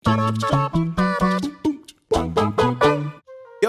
Yo,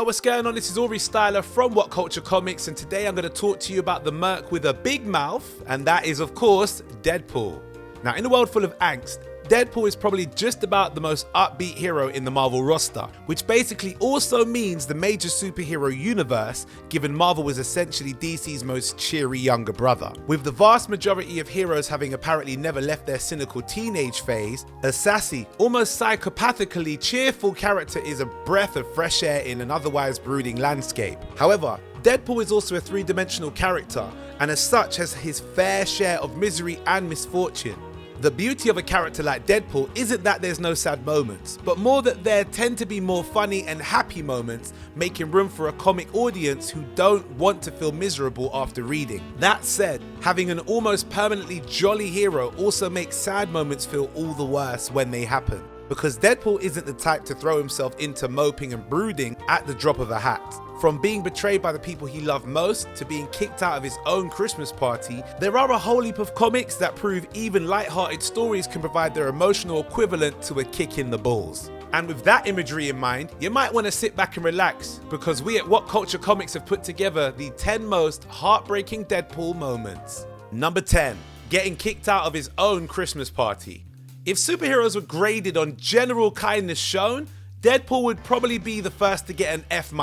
what's going on? This is Ori Styler from What Culture Comics, and today I'm going to talk to you about the Merc with a big mouth, and that is, of course, Deadpool. Now, in a world full of angst, Deadpool is probably just about the most upbeat hero in the Marvel roster, which basically also means the major superhero universe, given Marvel was essentially DC's most cheery younger brother. With the vast majority of heroes having apparently never left their cynical teenage phase, a sassy, almost psychopathically cheerful character is a breath of fresh air in an otherwise brooding landscape. However, Deadpool is also a three-dimensional character, and as such has his fair share of misery and misfortune. The beauty of a character like Deadpool isn't that there's no sad moments, but more that there tend to be more funny and happy moments, making room for a comic audience who don't want to feel miserable after reading. That said, having an almost permanently jolly hero also makes sad moments feel all the worse when they happen, because Deadpool isn't the type to throw himself into moping and brooding at the drop of a hat. From being betrayed by the people he loved most to being kicked out of his own Christmas party, there are a whole heap of comics that prove even light-hearted stories can provide their emotional equivalent to a kick in the balls. And with that imagery in mind, you might want to sit back and relax, because we at What Culture Comics have put together the 10 most heartbreaking Deadpool moments. Number 10. Getting kicked out of his own Christmas party. If superheroes were graded on general kindness shown, Deadpool would probably be the first to get an F-.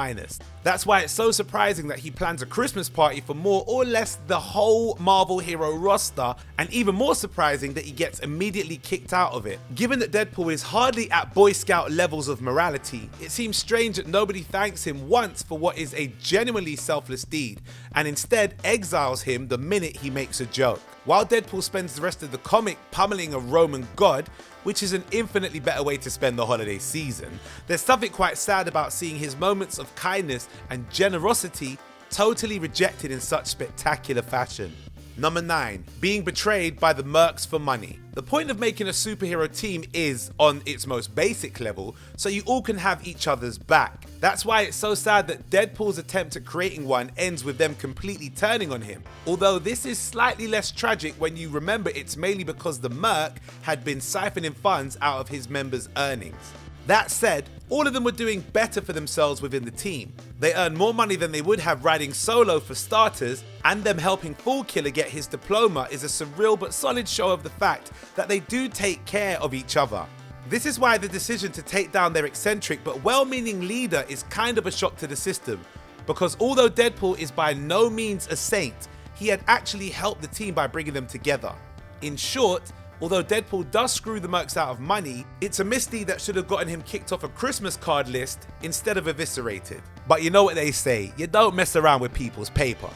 That's why it's so surprising that he plans a Christmas party for more or less the whole Marvel hero roster, and even more surprising that he gets immediately kicked out of it. Given that Deadpool is hardly at Boy Scout levels of morality, it seems strange that nobody thanks him once for what is a genuinely selfless deed, and instead exiles him the minute he makes a joke. While Deadpool spends the rest of the comic pummeling a Roman god, which is an infinitely better way to spend the holiday season, there's something quite sad about seeing his moments of kindness and generosity totally rejected in such spectacular fashion. Number 9. Being betrayed by the Mercs for money. The point of making a superhero team is, on its most basic level, so you all can have each other's back. That's why it's so sad that Deadpool's attempt at creating one ends with them completely turning on him. Although this is slightly less tragic when you remember it's mainly because the Merc had been siphoning funds out of his members' earnings. That said, all of them were doing better for themselves within the team. They earned more money than they would have riding solo for starters, and them helping Fool Killer get his diploma is a surreal but solid show of the fact that they do take care of each other. This is why the decision to take down their eccentric but well-meaning leader is kind of a shock to the system, because although Deadpool is by no means a saint, he had actually helped the team by bringing them together. In short, although Deadpool does screw the Mercs out of money, it's a misdeed that should have gotten him kicked off a Christmas card list instead of eviscerated. But you know what they say, you don't mess around with people's paper.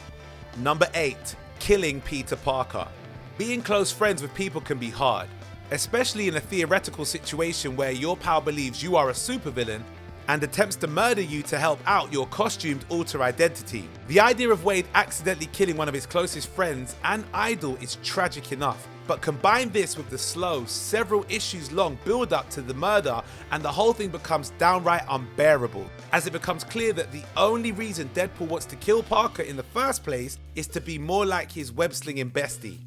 Number 8. Killing Peter Parker. Being close friends with people can be hard, especially in a theoretical situation where your pal believes you are a supervillain and attempts to murder you to help out your costumed alter identity. The idea of Wade accidentally killing one of his closest friends and idol is tragic enough, but combine this with the slow, several issues long build up to the murder and the whole thing becomes downright unbearable, as it becomes clear that the only reason Deadpool wants to kill Parker in the first place is to be more like his web-slinging bestie.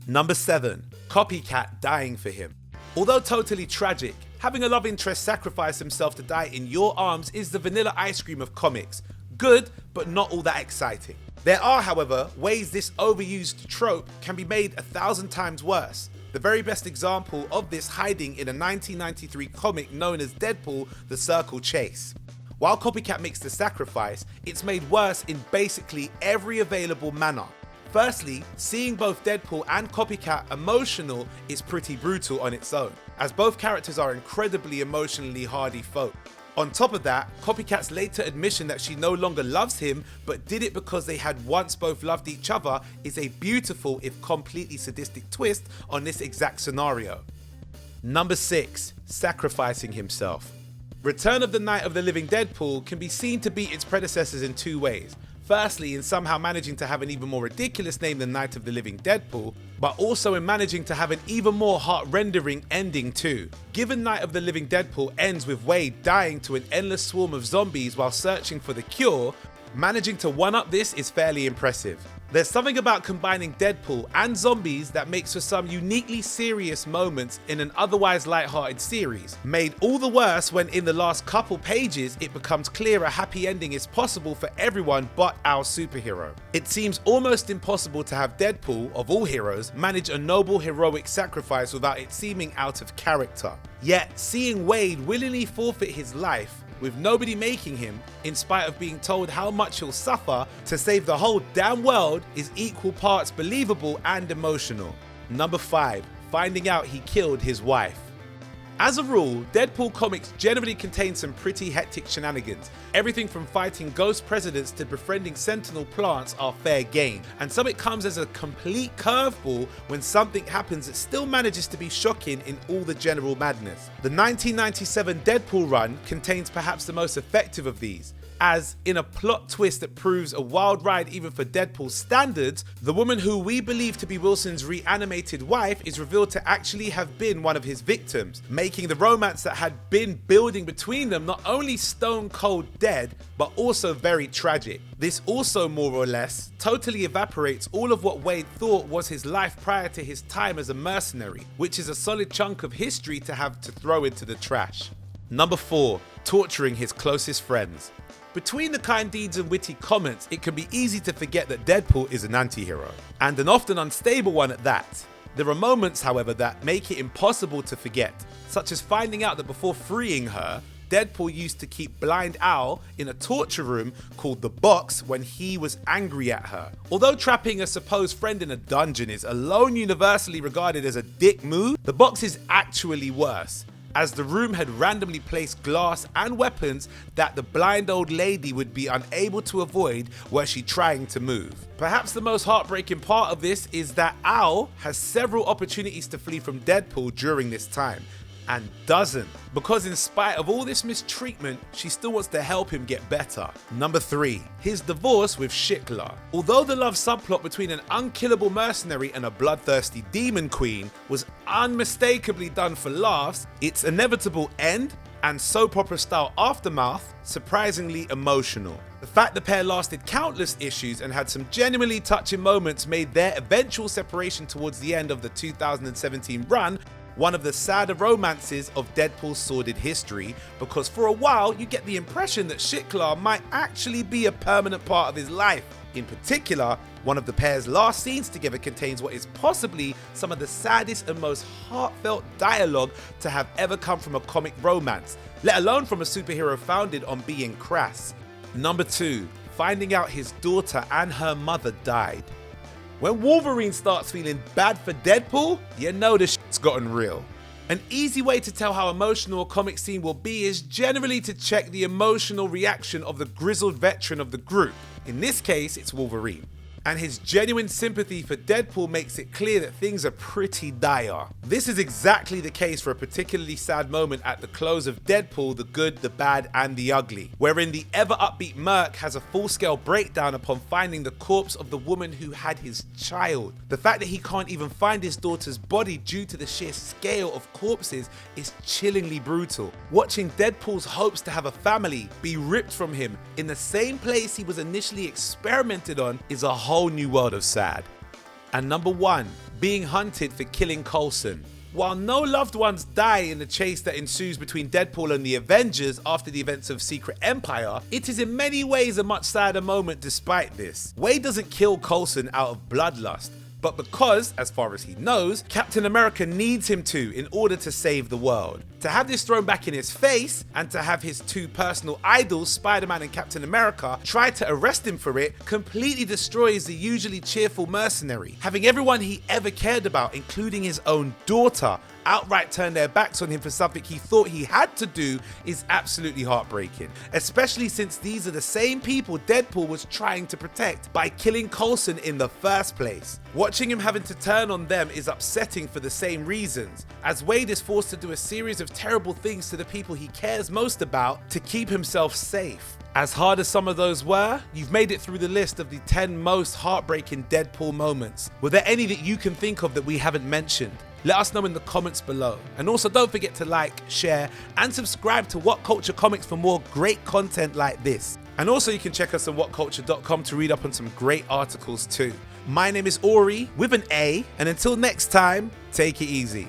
Number 7. Copycat dying for him. Although totally tragic, having a love interest sacrifice himself to die in your arms is the vanilla ice cream of comics. Good, but not all that exciting. There are, however, ways this overused trope can be made 1,000 times worse. The very best example of this hiding in a 1993 comic known as Deadpool, The Circle Chase. While Copycat makes the sacrifice, it's made worse in basically every available manner. Firstly, seeing both Deadpool and Copycat emotional is pretty brutal on its own, as both characters are incredibly emotionally hardy folk. On top of that, Copycat's later admission that she no longer loves him but did it because they had once both loved each other is a beautiful if completely sadistic twist on this exact scenario. Number 6. Sacrificing himself. Return of the Night of the Living Deadpool can be seen to beat its predecessors in two ways. Firstly, in somehow managing to have an even more ridiculous name than Night of the Living Deadpool, but also in managing to have an even more heart-rendering ending too. Given Night of the Living Deadpool ends with Wade dying to an endless swarm of zombies while searching for the cure, managing to one-up this is fairly impressive. There's something about combining Deadpool and zombies that makes for some uniquely serious moments in an otherwise lighthearted series, made all the worse when in the last couple pages it becomes clear a happy ending is possible for everyone but our superhero. It seems almost impossible to have Deadpool, of all heroes, manage a noble heroic sacrifice without it seeming out of character. Yet, seeing Wade willingly forfeit his life, with nobody making him, in spite of being told how much he'll suffer to save the whole damn world, is equal parts believable and emotional. Number 5. Finding out he killed his wife. As a rule, Deadpool comics generally contain some pretty hectic shenanigans. Everything from fighting ghost presidents to befriending sentinel plants are fair game, and so it comes as a complete curveball when something happens that still manages to be shocking in all the general madness. The 1997 Deadpool run contains perhaps the most effective of these, as, in a plot twist that proves a wild ride even for Deadpool's standards, the woman who we believe to be Wilson's reanimated wife is revealed to actually have been one of his victims, making the romance that had been building between them not only stone cold dead, but also very tragic. This also more or less totally evaporates all of what Wade thought was his life prior to his time as a mercenary, which is a solid chunk of history to have to throw into the trash. Number 4. Torturing his closest friends. Between the kind deeds and witty comments, it can be easy to forget that Deadpool is an anti-hero, and an often unstable one at that. There are moments, however, that make it impossible to forget, such as finding out that before freeing her, Deadpool used to keep Blind Owl in a torture room called the Box when he was angry at her. Although trapping a supposed friend in a dungeon is alone universally regarded as a dick move, the Box is actually worse, as the room had randomly placed glass and weapons that the blind old lady would be unable to avoid were she trying to move. Perhaps the most heartbreaking part of this is that Owl has several opportunities to flee from Deadpool during this time, and doesn't, because in spite of all this mistreatment, she still wants to help him get better. Number 3. His divorce with Shikla. Although the love subplot between an unkillable mercenary and a bloodthirsty demon queen was unmistakably done for laughs, its inevitable end and soap opera style aftermath surprisingly emotional. The fact the pair lasted countless issues and had some genuinely touching moments made their eventual separation towards the end of the 2017 run one of the sadder romances of Deadpool's sordid history, because for a while you get the impression that Shikla might actually be a permanent part of his life. In particular, one of the pair's last scenes together contains what is possibly some of the saddest and most heartfelt dialogue to have ever come from a comic romance, let alone from a superhero founded on being crass. Number 2. Finding out his daughter and her mother died. When Wolverine starts feeling bad for Deadpool, you know the shit's gotten real. An easy way to tell how emotional a comic scene will be is generally to check the emotional reaction of the grizzled veteran of the group. In this case, it's Wolverine. And his genuine sympathy for Deadpool makes it clear that things are pretty dire. This is exactly the case for a particularly sad moment at the close of Deadpool, the Good, the Bad, and the Ugly, wherein the ever-upbeat Merc has a full-scale breakdown upon finding the corpse of the woman who had his child. The fact that he can't even find his daughter's body due to the sheer scale of corpses is chillingly brutal. Watching Deadpool's hopes to have a family be ripped from him in the same place he was initially experimented on is a whole new world of sad. And number 1, being hunted for killing Coulson. While no loved ones die in the chase that ensues between Deadpool and the Avengers after the events of Secret Empire, it is in many ways a much sadder moment despite this. Wade doesn't kill Coulson out of bloodlust, but because, as far as he knows, Captain America needs him to in order to save the world. To have this thrown back in his face, and to have his two personal idols, Spider-Man and Captain America, try to arrest him for it, completely destroys the usually cheerful mercenary. Having everyone he ever cared about, including his own daughter, outright turn their backs on him for something he thought he had to do is absolutely heartbreaking, especially since these are the same people Deadpool was trying to protect by killing Coulson in the first place. Watching him having to turn on them is upsetting for the same reasons, as Wade is forced to do a series of terrible things to the people he cares most about to keep himself safe. As hard as some of those were, you've made it through the list of the 10 most heartbreaking Deadpool moments. Were there any that you can think of that we haven't mentioned? Let us know in the comments below. And also don't forget to like, share, and subscribe to What Culture Comics for more great content like this. And also you can check us on whatculture.com to read up on some great articles too. My name is Ori with an A, and until next time, take it easy.